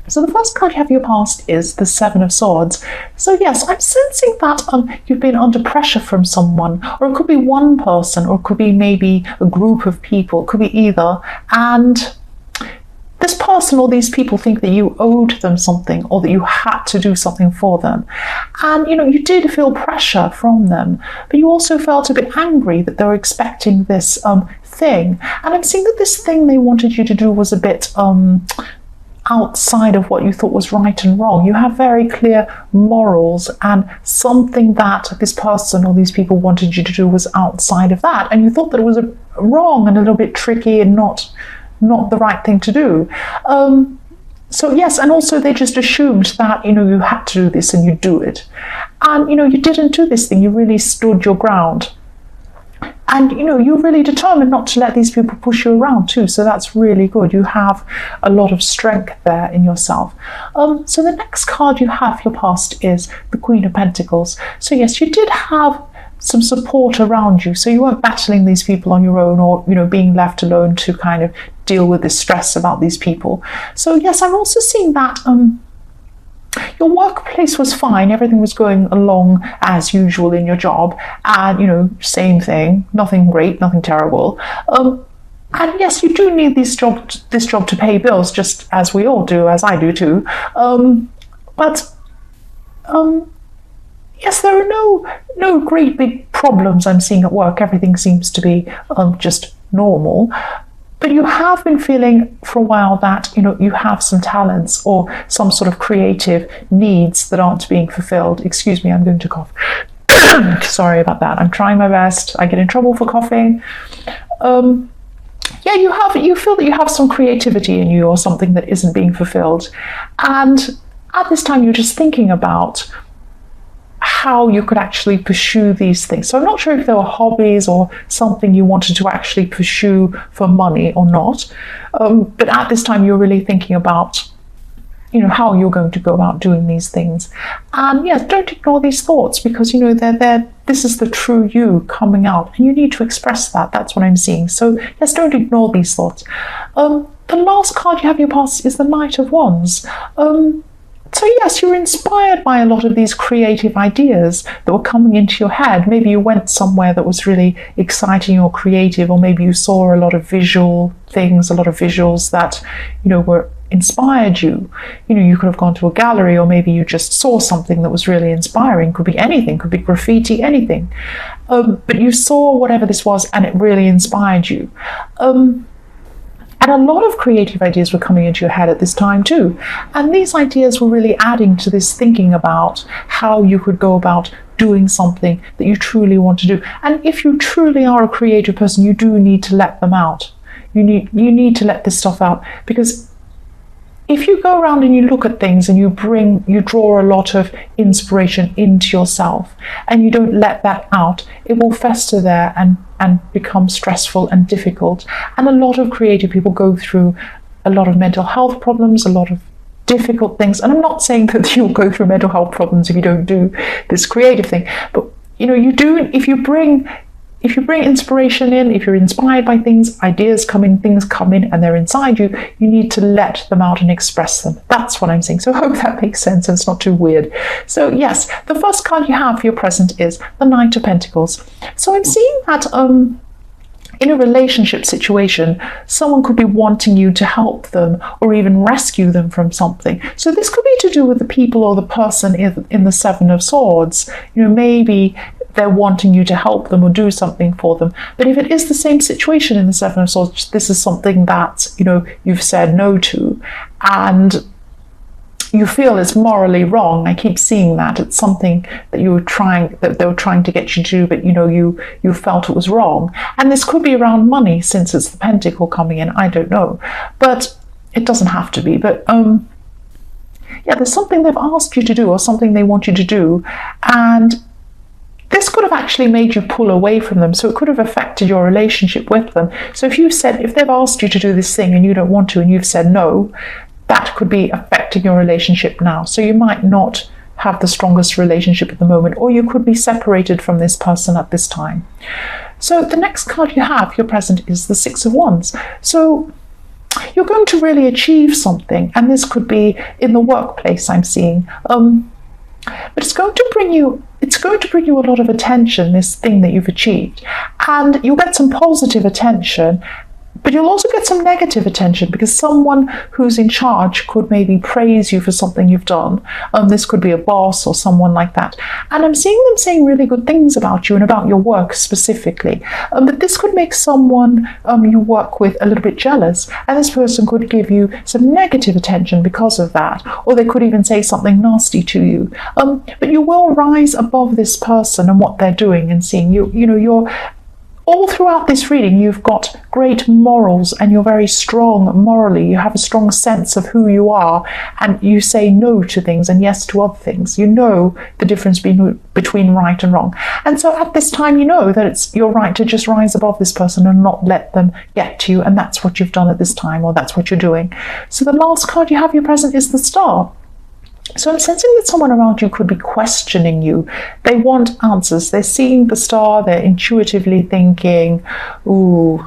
So the first card you have in your past is the Seven of Swords. So yes, I'm sensing that you've been under pressure from someone, or it could be one person, or it could be maybe a group of people, it could be either. And this person or these people think that you owed them something, or that you had to do something for them. And you did feel pressure from them, but you also felt a bit angry that they were expecting this thing. And I'm seeing that this thing they wanted you to do was a bit outside of what you thought was right and wrong. You have very clear morals, and something that this person or these people wanted you to do was outside of that, and you thought that it was wrong and a little bit tricky and not the right thing to do. So yes, and also they just assumed that you had to do this and you do it, and you didn't do this thing. You really stood your ground, and you're really determined not to let these people push you around too. So that's really good. You have a lot of strength there in yourself. So the next card you have for your past is the Queen of Pentacles. So yes, you did have some support around you, so you weren't battling these people on your own, or being left alone to kind of deal with the stress about these people. So yes, I'm also seeing that your workplace was fine, everything was going along as usual in your job, and same thing, nothing great, nothing terrible. And yes, you do need this job to pay bills, just as we all do, as I do too. Yes, there are no great big problems I'm seeing at work. Everything seems to be just normal. But you have been feeling for a while that you have some talents or some sort of creative needs that aren't being fulfilled. Excuse me, I'm going to cough. Sorry about that. I'm trying my best. I get in trouble for coughing. Yeah, you feel that you have some creativity in you, or something that isn't being fulfilled. And at this time, you're just thinking about how you could actually pursue these things. So I'm not sure if there were hobbies or something you wanted to actually pursue for money or not. But at this time, you're really thinking about, how you're going to go about doing these things. And yes, don't ignore these thoughts, because, this is the true you coming out, and you need to express that. That's what I'm seeing. So yes, don't ignore these thoughts. The last card you have in your past is the Knight of Wands. So yes, you're inspired by a lot of these creative ideas that were coming into your head. Maybe you went somewhere that was really exciting or creative, or maybe you saw a lot of visual things, a lot of visuals that, were inspired you. You could have gone to a gallery, or maybe you just saw something that was really inspiring. Could be anything, could be graffiti, anything. But you saw whatever this was, and it really inspired you. And a lot of creative ideas were coming into your head at this time too. And these ideas were really adding to this thinking about how you could go about doing something that you truly want to do. And if you truly are a creative person, you do need to let them out. You need to let this stuff out, because if you go around and you look at things and you draw a lot of inspiration into yourself, and you don't let that out, it will fester there and become stressful and difficult. And a lot of creative people go through a lot of mental health problems, a lot of difficult things. And I'm not saying that you'll go through mental health problems if you don't do this creative thing, but you do. If you bring inspiration in, if you're inspired by things, ideas come in, things come in, and they're inside you, you need to let them out and express them. That's what I'm saying. So I hope that makes sense and it's not too weird. So yes, the first card you have for your present is the Knight of Pentacles. So I'm seeing that in a relationship situation, someone could be wanting you to help them or even rescue them from something. So this could be to do with the people or the person in the Seven of Swords. Maybe they're wanting you to help them or do something for them. But if it is the same situation in the Seven of Swords, this is something that, you've said no to, and you feel it's morally wrong. I keep seeing that. It's something that they were trying to get you to do, but you felt it was wrong. And this could be around money, since it's the Pentacle coming in. I don't know. But it doesn't have to be. But yeah, there's something they've asked you to do, or something they want you to do, and this could have actually made you pull away from them. So it could have affected your relationship with them. So if they've asked you to do this thing and you don't want to, and you've said no, that could be affecting your relationship now. So you might not have the strongest relationship at the moment, or you could be separated from this person at this time. So the next card you have, your present, is the Six of Wands. So you're going to really achieve something, and this could be in the workplace, I'm seeing. But it's going to bring you a lot of attention, this thing that you've achieved, and you'll get some positive attention, but you'll also get some negative attention because someone who's in charge could maybe praise you for something you've done. This could be a boss or someone like that. And I'm seeing them saying really good things about you and about your work specifically. But this could make someone you work with a little bit jealous, and this person could give you some negative attention because of that, or they could even say something nasty to you. But you will rise above this person and what they're doing and seeing you're all throughout this reading, you've got great morals and you're very strong morally. You have a strong sense of who you are, and you say no to things and yes to other things. You know the difference between right and wrong. And so at this time, you know that it's your right to just rise above this person and not let them get to you. And that's what you've done at this time, or that's what you're doing. So the last card you have, your present, is the Star. So I'm sensing that someone around you could be questioning you. They want answers. They're seeing the Star. They're intuitively thinking, ooh,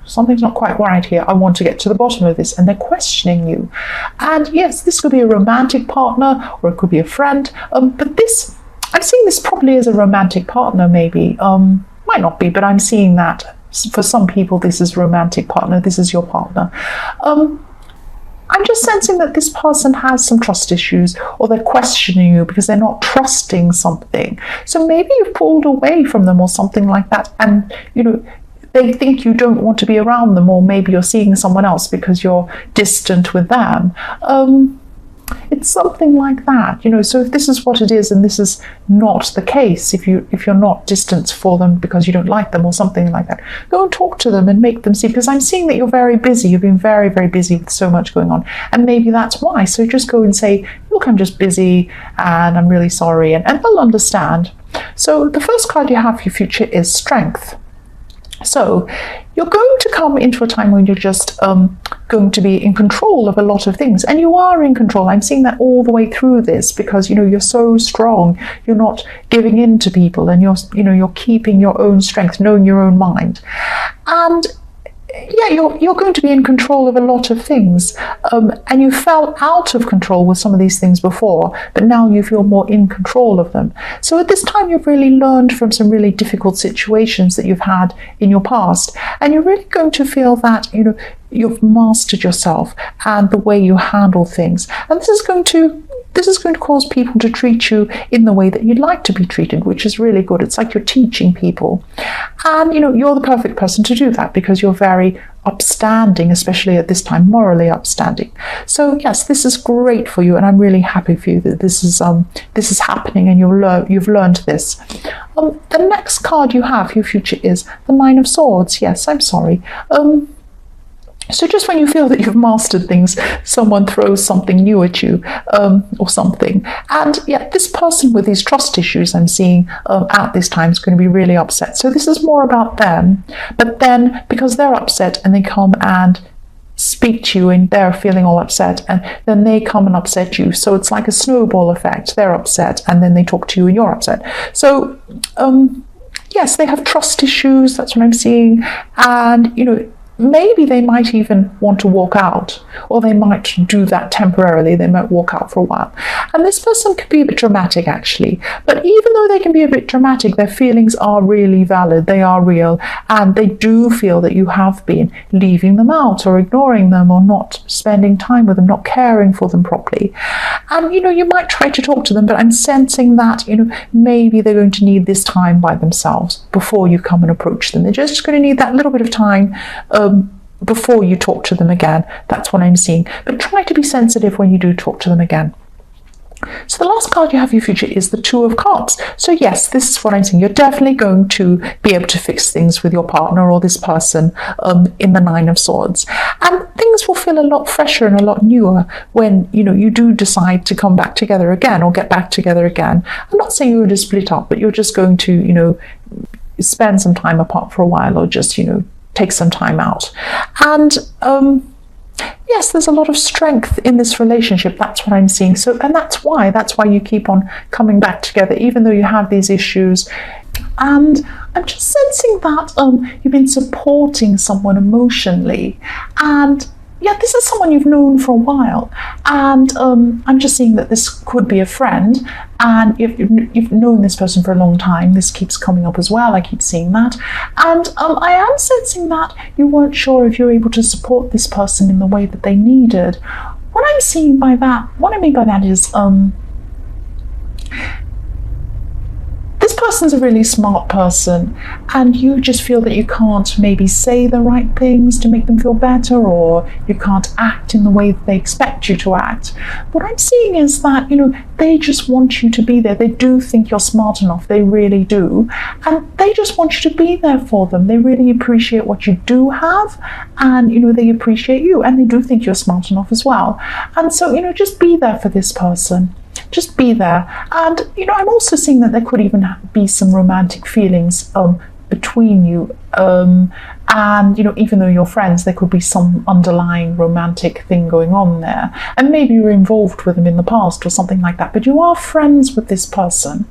something's not quite right here. I want to get to the bottom of this. And they're questioning you. And yes, this could be a romantic partner, or it could be a friend. But this, I'm seeing this probably as a romantic partner, maybe. Might not be, but I'm seeing that for some people, this is romantic partner. This is your partner. I'm just sensing that this person has some trust issues, or they're questioning you because they're not trusting something. So maybe you've pulled away from them or something like that, and they think you don't want to be around them, or maybe you're seeing someone else because you're distant with them. It's something like that, so if this is what it is and this is not the case, if you're not distant for them because you don't like them or something like that, go and talk to them and make them see, because I'm seeing that you're very busy. You've been very, very busy with so much going on, and maybe that's why. So just go and say, look, I'm just busy and I'm really sorry, and they'll understand. So the first card you have for your future is Strength. So you're going to come into a time when you're just going to be in control of a lot of things, and you are in control. I'm seeing that all the way through this, because you're so strong. You're not giving in to people, and you're keeping your own strength, knowing your own mind. And yeah, you're going to be in control of a lot of things, and you felt out of control with some of these things before, but now you feel more in control of them. So at this time, you've really learned from some really difficult situations that you've had in your past, and you're really going to feel that you've mastered yourself and the way you handle things, and this is going to cause people to treat you in the way that you'd like to be treated, which is really good. It's like you're teaching people. And, you're the perfect person to do that, because you're very upstanding, especially at this time, morally upstanding. So yes, this is great for you, and I'm really happy for you that this is happening, and you've learned this. The next card you have for your future is the Nine of Swords. Yes, I'm sorry. So just when you feel that you've mastered things, someone throws something new at you, or something. And yeah, this person with these trust issues I'm seeing at this time is going to be really upset. So this is more about them. But then, because they're upset and they come and speak to you and they're feeling all upset, and then they come and upset you. So it's like a snowball effect. They're upset and then they talk to you and you're upset. So yes, they have trust issues. That's what I'm seeing. And, maybe they might even want to walk out, or they might do that temporarily. They might walk out for a while. And this person could be a bit dramatic, actually. But even though they can be a bit dramatic, their feelings are really valid. They are real. And they do feel that you have been leaving them out, or ignoring them, or not spending time with them, not caring for them properly. And, you might try to talk to them, but I'm sensing that, maybe they're going to need this time by themselves before you come and approach them. They're just going to need that little bit of time before you talk to them again. That's what I'm seeing. But try to be sensitive when you do talk to them again. So the last card you have for your future is the Two of Cups. So yes, this is what I'm seeing. You're definitely going to be able to fix things with your partner or this person in the Nine of Swords. And things will feel a lot fresher and a lot newer when, you do decide to come back together again, or get back together again. I'm not saying you're going to split up, but you're just going to, spend some time apart for a while, or just, take some time out. And yes, there's a lot of strength in this relationship. That's what I'm seeing. So, and that's why you keep on coming back together, even though you have these issues. And I'm just sensing that you've been supporting someone emotionally, and yeah, this is someone you've known for a while, and I'm just seeing that this could be a friend, and if you've known this person for a long time, this keeps coming up as well. I keep seeing that, and I am sensing that you weren't sure if you're able to support this person in the way that they needed. What I'm seeing by that, what I mean by that is, this person's a really smart person, and you just feel that you can't maybe say the right things to make them feel better, or you can't act in the way that they expect you to act. What I'm seeing is that, they just want you to be there. They do think you're smart enough, they really do, and they just want you to be there for them. They really appreciate what you do have, and they appreciate you, and they do think you're smart enough as well. And so, just be there for this person. Just be there. And I'm also seeing that there could even be some romantic feelings between you, and even though you're friends, there could be some underlying romantic thing going on there, and maybe you're involved with them in the past or something like that, but you are friends with this person.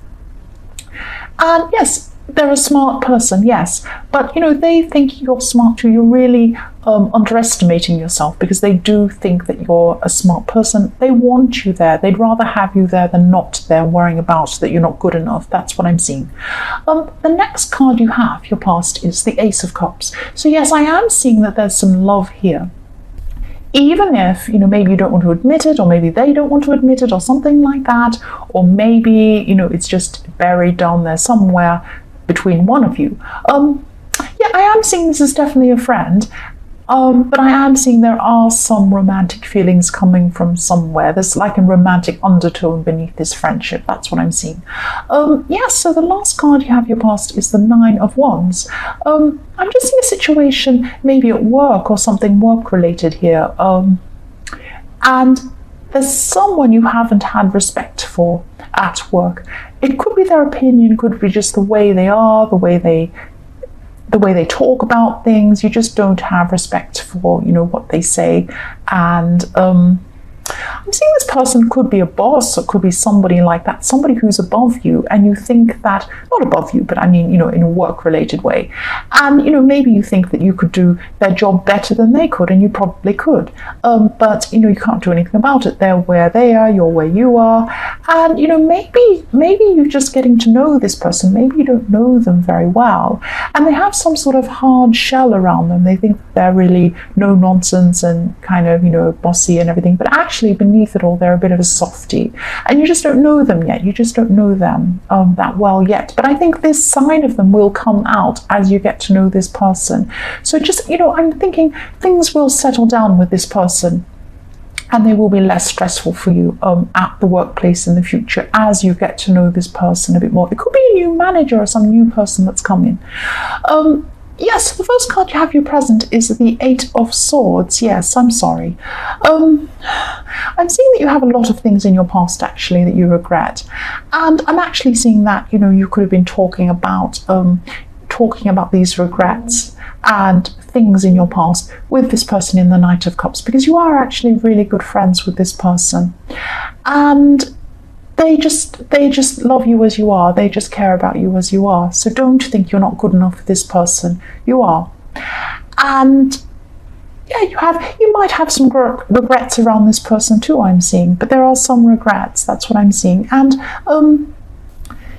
And yes, they're a smart person, yes, but they think you're smart too. You're really underestimating yourself, because they do think that you're a smart person. They want you there. They'd rather have you there than not there, worrying about that you're not good enough. That's what I'm seeing. The next card you have, your past, is the Ace of Cups. So yes, I am seeing that there's some love here. Even if, maybe you don't want to admit it, or maybe they don't want to admit it, or something like that, or maybe, it's just buried down there somewhere between one of you. Yeah, I am seeing this is definitely a friend, but I am seeing there are some romantic feelings coming from somewhere. There's like a romantic undertone beneath this friendship. That's what I'm seeing. Yes, so the last card you have, your past, is the Nine of Wands. I'm just seeing a situation maybe at work or something work-related here, and there's someone you haven't had respect for at work. It could be their opinion, could be just the way they are, the way they talk about things. You just don't have respect for, what they say. And I'm seeing this person could be a boss, or could be somebody like that, somebody who's above you, and you think that, not above you, but I mean, in a work-related way. And, maybe you think that you could do their job better than they could, and you probably could. But, you can't do anything about it. They're where they are, you're where you are. And, maybe you're just getting to know this person. Maybe you don't know them very well. And they have some sort of hard shell around them. They think they're really no nonsense and kind of, bossy and everything. But actually, beneath it all, they're a bit of a softie, and you just don't know them yet. You just don't know them that well yet. But I think this side of them will come out as you get to know this person. So just, I'm thinking things will settle down with this person, and they will be less stressful for you at the workplace in the future as you get to know this person a bit more. It could be a new manager or some new person that's coming. Yes, the first card you have, your present, is the Eight of Swords. Yes, I'm sorry. I'm seeing that you have a lot of things in your past, actually, that you regret. And I'm actually seeing that, you could have been talking about these regrets and things in your past with this person in the Knight of Cups, because you are actually really good friends with this person. And they just love you as you are. They just care about you as you are. So don't think you're not good enough for this person. You are. And yeah, you might have some regrets around this person too, I'm seeing. But there are some regrets. That's what I'm seeing. And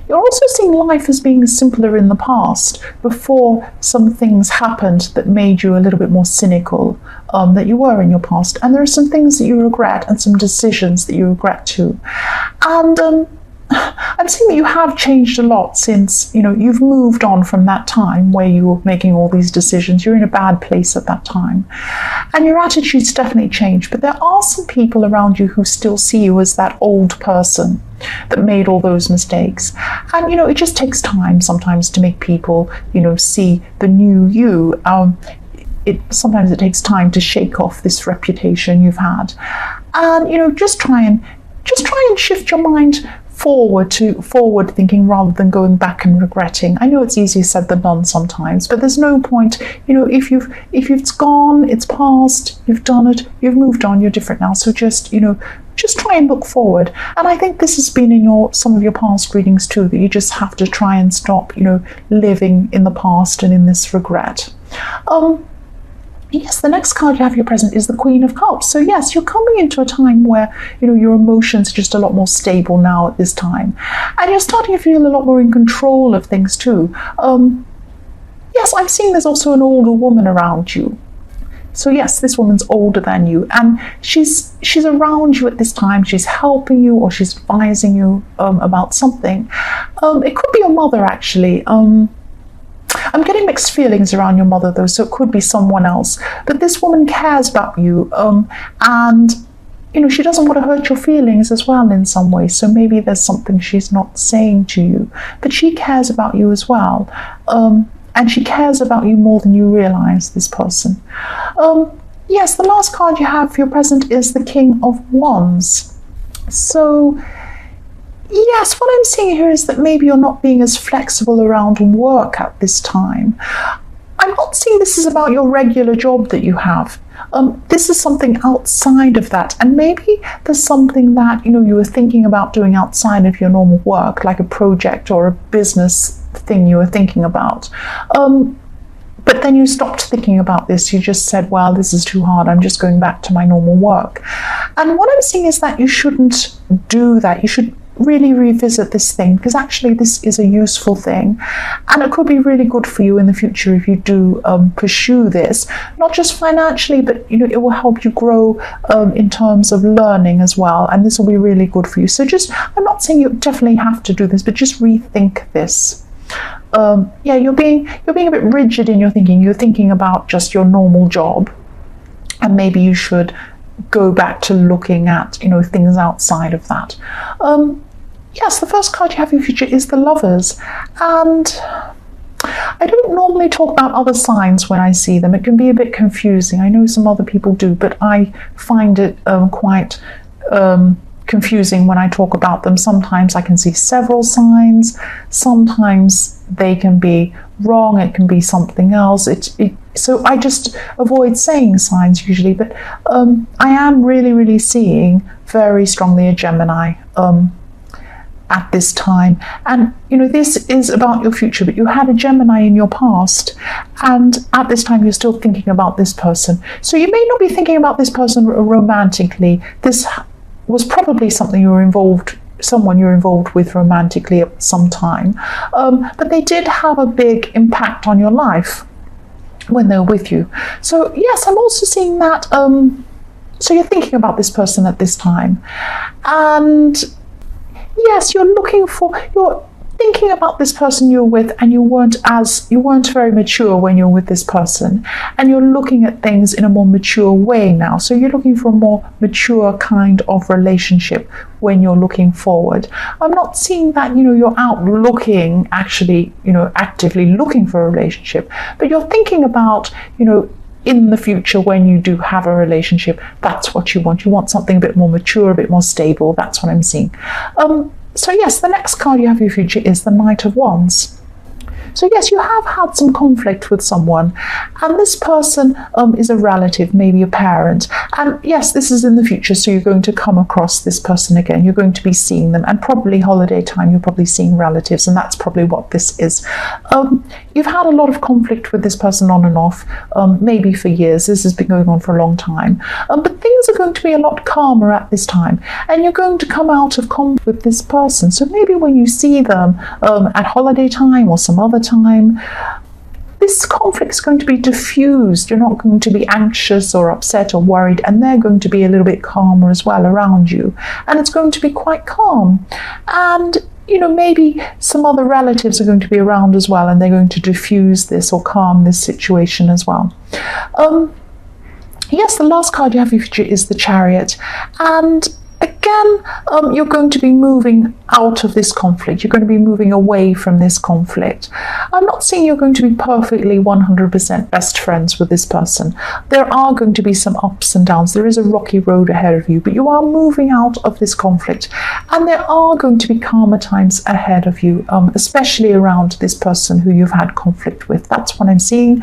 you're also seeing life as being simpler in the past, before some things happened that made you a little bit more cynical that you were in your past. And there are some things that you regret, and some decisions that you regret too. And I'm seeing that you have changed a lot since, you've moved on from that time where you were making all these decisions. You're in a bad place at that time. And your attitude's definitely changed. But there are some people around you who still see you as that old person that made all those mistakes. And, it just takes time sometimes to make people, see the new you. Sometimes it takes time to shake off this reputation you've had. And, just try and shift your mind forward thinking rather than going back and regretting. I know it's easier said than done sometimes, but there's no point, if it's gone, it's past, you've done it, you've moved on, you're different now. So just try and look forward. And I think this has been in some of your past readings too, that you just have to try and stop, living in the past and in this regret. Yes, the next card you have your present is the Queen of Cups. So yes, you're coming into a time where, your emotions are just a lot more stable now at this time. And you're starting to feel a lot more in control of things too. Yes, I'm seeing there's also an older woman around you. So yes, this woman's older than you, and she's around you at this time. She's helping you, or she's advising you about something. It could be your mother, actually. I'm getting mixed feelings around your mother, though, so it could be someone else. But this woman cares about you, and she doesn't want to hurt your feelings as well in some way. So maybe there's something she's not saying to you, but she cares about you as well. And she cares about you more than you realize, this person. Yes, the last card you have for your present is the King of Wands. So yes, what I'm seeing here is that maybe you're not being as flexible around work at this time. I'm not seeing this is about your regular job that you have. This is something outside of that, and maybe there's something that you were thinking about doing outside of your normal work, like a project or a business thing you were thinking about. But then you stopped thinking about this. You just said, well, this is too hard. I'm just going back to my normal work. And what I'm seeing is that you shouldn't do that. You should really revisit this thing, because actually this is a useful thing, and it could be really good for you in the future if you do pursue this, not just financially, but it will help you grow in terms of learning as well, and this will be really good for you. So I'm not saying you definitely have to do this, but just rethink this. You're being a bit rigid in your thinking. You're thinking about just your normal job, and maybe you should go back to looking at things outside of that. Yes, the first card you have in your future is the Lovers, and I don't normally talk about other signs when I see them. It can be a bit confusing. I know some other people do, but I find it quite confusing when I talk about them. Sometimes I can see several signs, sometimes they can be wrong, it can be something else. So I just avoid saying signs usually, but I am really seeing very strongly a Gemini at this time. And this is about your future, but you had a Gemini in your past, and at this time you're still thinking about this person. So you may not be thinking about this person romantically. This was probably someone you're involved with romantically at some time, but they did have a big impact on your life when they're with you. So yes, I'm also seeing that so you're thinking about this person at this time, and yes, you're thinking about this person you're with, and you weren't very mature when you're with this person, and you're looking at things in a more mature way now. So you're looking for a more mature kind of relationship when you're looking forward. I'm not seeing that you're out looking, actually actively looking for a relationship, but you're thinking about in the future when you do have a relationship. That's what you want. You want something a bit more mature, a bit more stable. That's what I'm seeing. So yes, the next card you have in your future is the Knight of Wands. So yes, you have had some conflict with someone, and this person is a relative, maybe a parent. And yes, this is in the future, so you're going to come across this person again. You're going to be seeing them, and probably holiday time, you're probably seeing relatives, and that's probably what this is. You've had a lot of conflict with this person on and off, maybe for years. This has been going on for a long time. But things are going to be a lot calmer at this time, and you're going to come out of conflict with this person. So maybe when you see them at holiday time or some other time, this conflict is going to be diffused. You're not going to be anxious or upset or worried, and they're going to be a little bit calmer as well around you, and it's going to be quite calm. And maybe some other relatives are going to be around as well, and they're going to diffuse this or calm this situation as well. Yes, the last card you have in your future is the Chariot, and again, you're going to be moving out of this conflict. You're going to be moving away from this conflict. I'm not saying you're going to be perfectly 100% best friends with this person. There are going to be some ups and downs. There is a rocky road ahead of you, but you are moving out of this conflict, and there are going to be calmer times ahead of you, especially around this person who you've had conflict with. That's what I'm seeing.